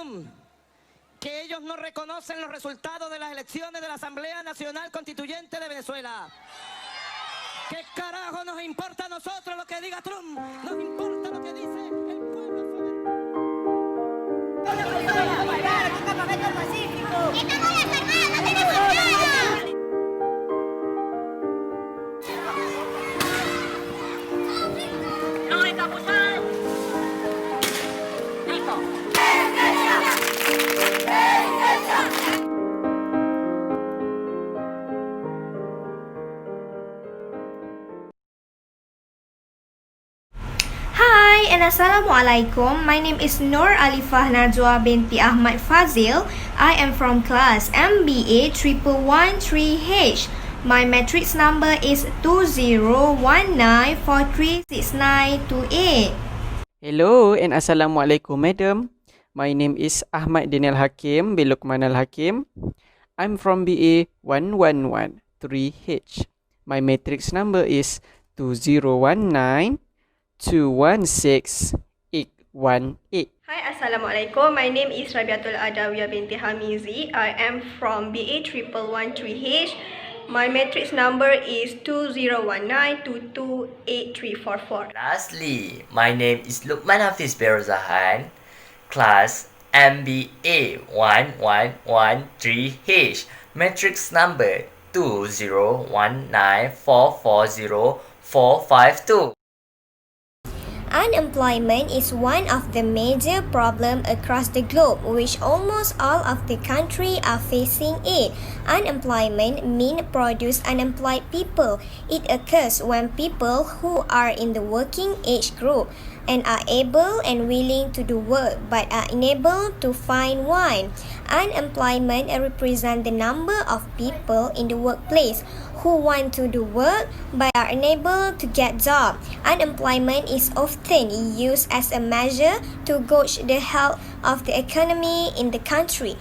Trump que ellos no reconocen los resultados de las elecciones de la Asamblea Nacional Constituyente de Venezuela. ¿Qué carajo nos importa a nosotros lo que diga Trump? Nos importa lo que dice el pueblo Hi and Assalamualaikum. My name is Nur Alifah Najwa binti Ahmad Fazil. I am from class MBA 1113H. My matrix number is 2019436928. Hello and Assalamualaikum madam. My name is Ahmad Daniel Hakim bin Luqman Al Hakim. I'm from BA 1113H. My matrix number is 2019 216-818. Hi, Assalamualaikum. My name is Rabiatul Adawiyah binti Hamizi. I am from BA 1113H. My matrix number is 2019228344. Lastly, my name is Luqman Hafiz Berzahan, class MBA 1113H. Matrix number 2019440-452. Unemployment is one of the major problems across the globe, which almost all of the countries are facing it. Unemployment means produce unemployed people. It occurs when people who are in the working age group and are able and willing to do work but are unable to find one. Unemployment represents the number of people in the workplace who want to do work but are unable to get job. Unemployment is often used as a measure to gauge the health of the economy in the country.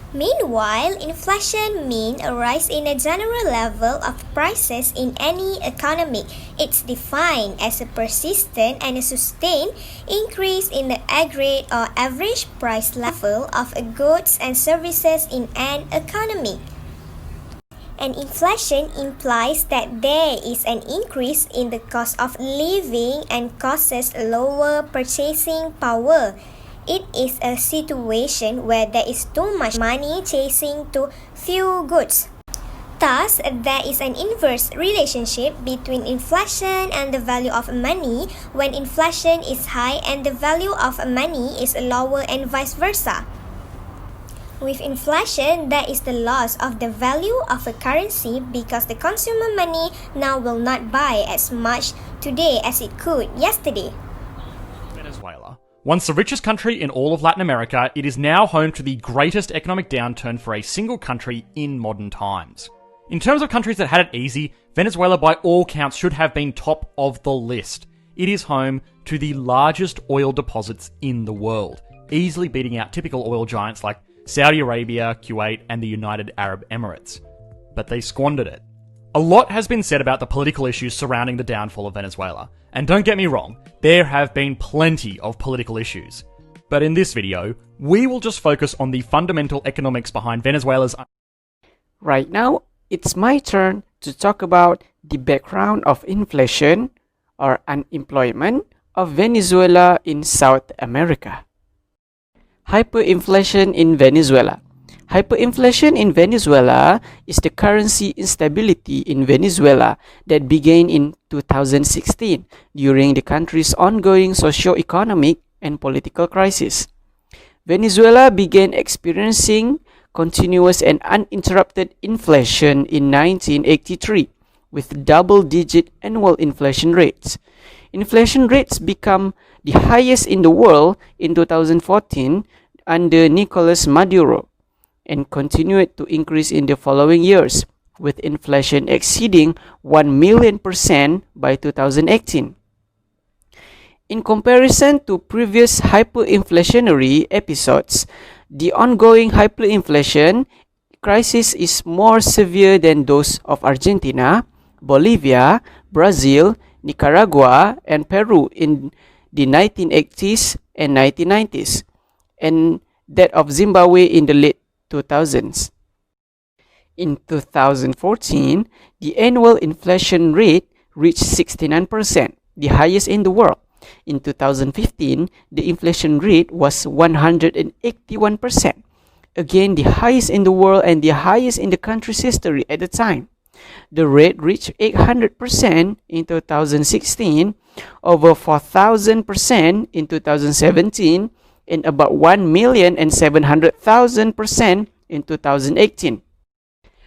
Meanwhile, inflation means a rise in the general level of prices in any economy. It's defined as a persistent and a sustained increase in the aggregate or average price level of goods and services in an economy. And inflation implies that there is an increase in the cost of living and causes lower purchasing power. It is a situation where there is too much money chasing too few goods. Thus, there is an inverse relationship between inflation and the value of money when inflation is high and the value of money is lower and vice versa. With inflation, there is the loss of the value of a currency because the consumer money now will not buy as much today as it could yesterday. Venezuela. Once the richest country in all of Latin America, it is now home to the greatest economic downturn for a single country in modern times. In terms of countries that had it easy, Venezuela by all counts should have been top of the list. It is home to the largest oil deposits in the world, easily beating out typical oil giants like Saudi Arabia, Kuwait, and the United Arab Emirates. But they squandered it. A lot has been said about the political issues surrounding the downfall of Venezuela. And don't get me wrong, there have been plenty of political issues. But in this video, we will just focus on the fundamental economics behind Venezuela's... Right now, it's my turn to talk about the background of inflation or unemployment of Venezuela in South America. Hyperinflation in Venezuela. Hyperinflation in Venezuela is the currency instability in Venezuela that began in 2016 during the country's ongoing socio-economic and political crisis. Venezuela began experiencing continuous and uninterrupted inflation in 1983 with double-digit annual inflation rates. Inflation rates became the highest in the world in 2014 under Nicolas Maduro and continued to increase in the following years, with inflation exceeding 1,000,000% by 2018. In comparison to previous hyperinflationary episodes, the ongoing hyperinflation crisis is more severe than those of Argentina, Bolivia, Brazil, Nicaragua, and Peru in the 1980s and 1990s. and that of Zimbabwe in the late 2000s. In 2014, the annual inflation rate reached 69%, the highest in the world. In 2015, the inflation rate was 181%, again the highest in the world and the highest in the country's history at the time. The rate reached 800% in 2016, over 4,000% in 2017, and about 1,700,000% in 2018.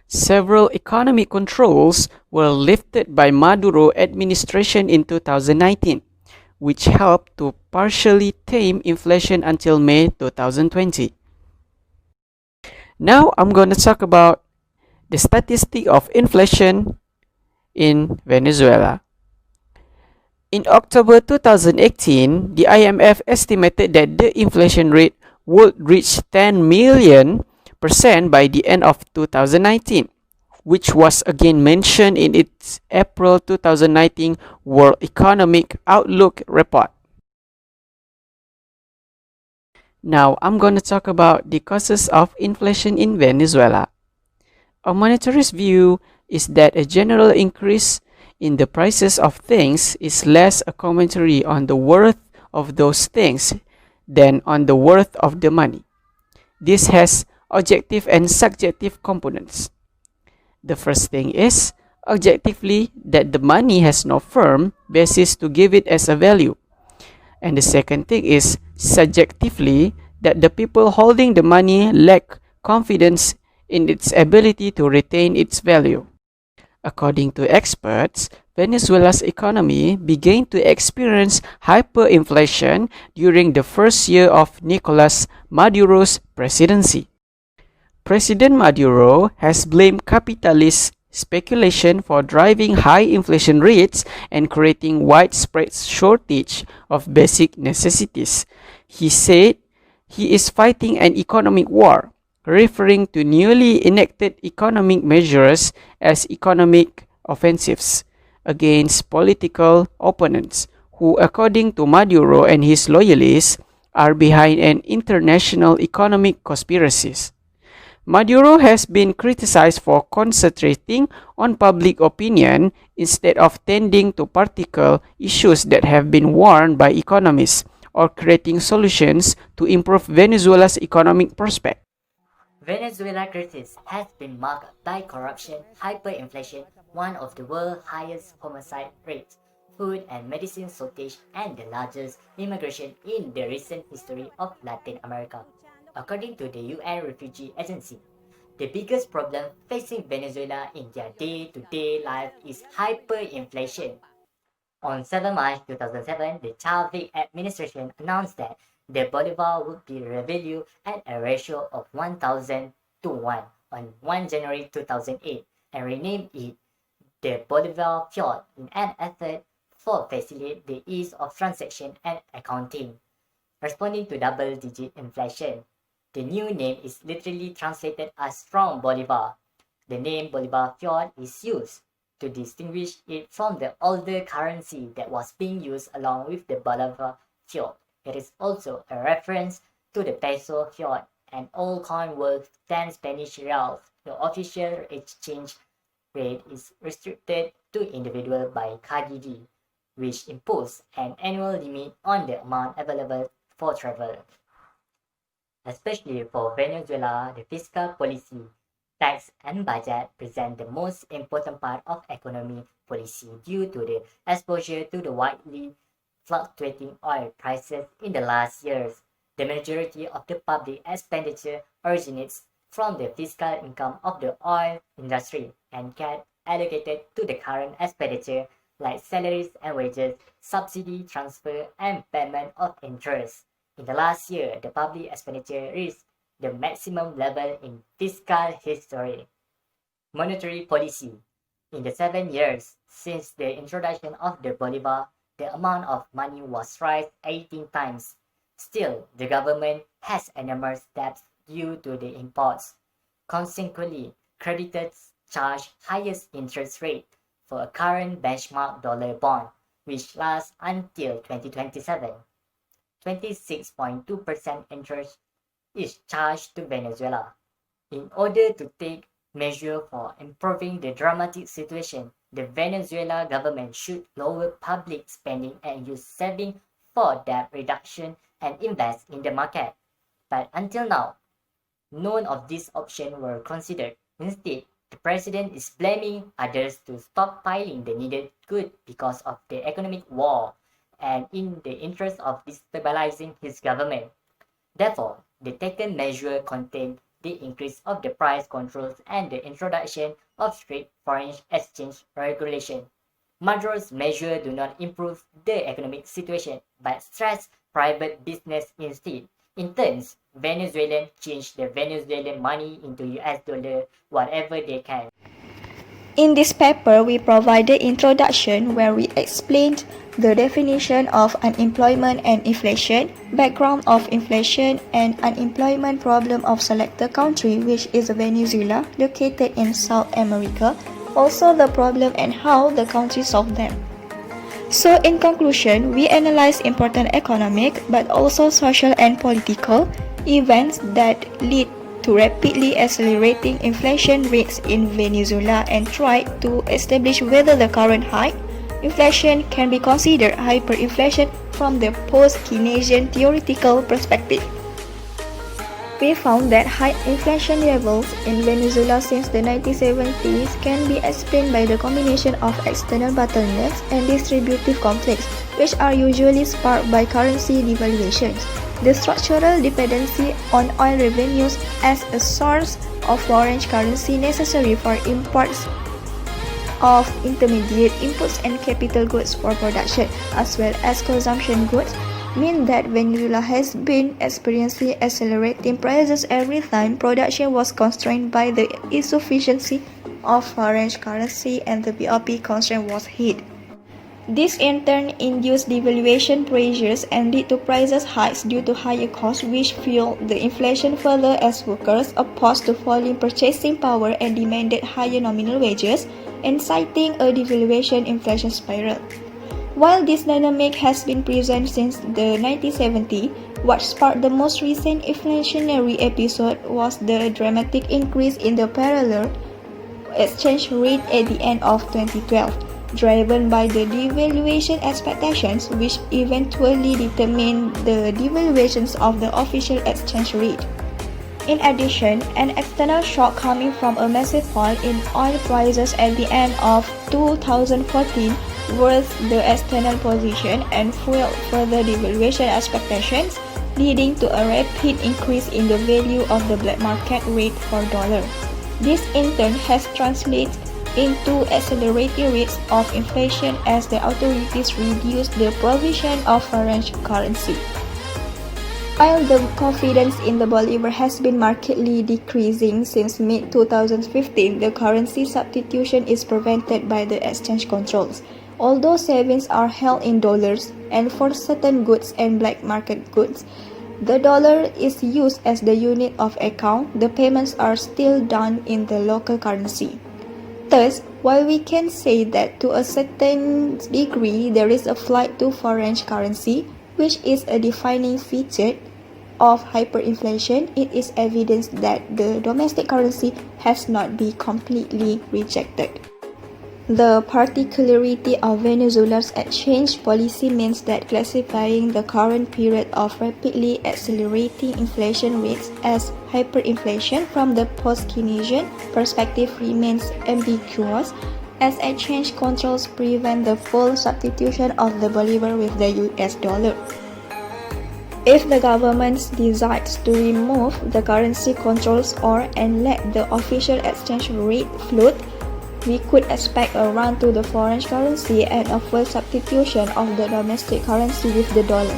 Several economic controls were lifted by Maduro administration in 2019, which helped to partially tame inflation until May 2020. Now I'm going to talk about the statistic of inflation in Venezuela. In October 2018, the IMF estimated that the inflation rate would reach 10 million % by the end of 2019, which was again mentioned in its April 2019 World Economic Outlook report. Now I'm going to talk about the causes of inflation in Venezuela. A monetarist view is that a general increase in the prices of things is less a commentary on the worth of those things than on the worth of the money. This has objective and subjective components. The first thing is, objectively, that the money has no firm basis to give it as a value. And the second thing is, subjectively, that the people holding the money lack confidence in its ability to retain its value. According to experts, Venezuela's economy began to experience hyperinflation during the first year of Nicolas Maduro's presidency. President Maduro has blamed capitalist speculation for driving high inflation rates and creating widespread shortage of basic necessities. He said he is fighting an economic war, referring to newly enacted economic measures as economic offensives against political opponents who, according to Maduro and his loyalists, are behind an international economic conspiracies. Maduro has been criticized for concentrating on public opinion instead of tending to practical issues that have been warned by economists or creating solutions to improve Venezuela's economic prospects. Venezuela's crisis has been marked by corruption, hyperinflation, one of the world's highest homicide rates, food and medicine shortage, and the largest immigration in the recent history of Latin America. According to the UN Refugee Agency, the biggest problem facing Venezuela in their day-to-day life is hyperinflation. On 7 March 2007, the Chavez administration announced that the Bolivar would be revalued at a ratio of 1,000 to 1 on 1 January 2008 and renamed it the Bolivar Fiat in an effort for facilitate the ease of transaction and accounting. Responding to double-digit inflation, the new name is literally translated as strong Bolivar. The name Bolivar Fiat is used to distinguish it from the older currency that was being used along with the Bolivar Fiat. It is also a reference to the peso fiat, an old coin worth 10 Spanish reals. The official exchange rate is restricted to individuals by KGD, which imposed an annual limit on the amount available for travel. Especially for Venezuela, the fiscal policy, tax and budget present the most important part of economic policy due to the exposure to the widely fluctuating oil prices in the last years. The majority of the public expenditure originates from the fiscal income of the oil industry and get allocated to the current expenditure like salaries and wages, subsidy transfer, and payment of interest. In the last year, the public expenditure reached the maximum level in fiscal history. Monetary policy. In the 7 years since the introduction of the Bolivar, the amount of money was raised 18 times. Still, the government has enormous debts due to the imports. Consequently, creditors charge highest interest rate for a current benchmark dollar bond, which lasts until 2027. 26.2% interest is charged to Venezuela. In order to take measures for improving the dramatic situation, the Venezuela government should lower public spending and use savings for debt reduction and invest in the market. But until now, none of these options were considered. Instead, the president is blaming others to stockpiling the needed goods because of the economic war and in the interest of destabilizing his government. Therefore, the taken measure contain the increase of the price controls and the introduction of strict foreign exchange regulation. Maduro's measures do not improve the economic situation but stress private business instead. In turn, Venezuelans change the Venezuelan money into US dollar whatever they can. In this paper, we provided introduction where we explained the definition of unemployment and inflation, background of inflation and unemployment problem of selected country which is Venezuela located in South America, also the problem and how the country solved them. So in conclusion, we analyze important economic but also social and political events that lead to rapidly accelerating inflation rates in Venezuela and try to establish whether the current high inflation can be considered hyperinflation from the post-Keynesian theoretical perspective. We found that high inflation levels in Venezuela since the 1970s can be explained by the combination of external bottlenecks and distributive conflicts, which are usually sparked by currency devaluations. The structural dependency on oil revenues as a source of foreign currency necessary for imports of intermediate inputs and capital goods for production, as well as consumption goods, mean that Venezuela has been experiencing accelerating prices every time production was constrained by the insufficiency of foreign currency and the BOP constraint was hit. This in turn induced devaluation pressures and led to prices hikes due to higher costs, which fueled the inflation further as workers opposed to falling purchasing power and demanded higher nominal wages, inciting a devaluation inflation spiral. While this dynamic has been present since the 1970s, what sparked the most recent inflationary episode was the dramatic increase in the parallel exchange rate at the end of 2012, driven by the devaluation expectations, which eventually determined the devaluations of the official exchange rate. In addition, an external shock coming from a massive fall in oil prices at the end of 2014 worsened the external position and fueled further devaluation expectations, leading to a rapid increase in the value of the black market rate for dollar. This in turn has translated into accelerating rates of inflation as the authorities reduce the provision of foreign currency. While the confidence in the bolivar has been markedly decreasing since mid-2015, the currency substitution is prevented by the exchange controls. Although savings are held in dollars and for certain goods and black market goods, the dollar is used as the unit of account, the payments are still done in the local currency. Thus, while we can say that to a certain degree there is a flight to foreign currency, which is a defining feature of hyperinflation, it is evidence that the domestic currency has not been completely rejected. The particularity of Venezuela's exchange policy means that classifying the current period of rapidly accelerating inflation rates as hyperinflation from the post-Keynesian perspective remains ambiguous, as exchange controls prevent the full substitution of the bolivar with the US dollar. If the government decides to remove the currency controls and let the official exchange rate float, we could expect a run to the foreign currency and a full substitution of the domestic currency with the dollar.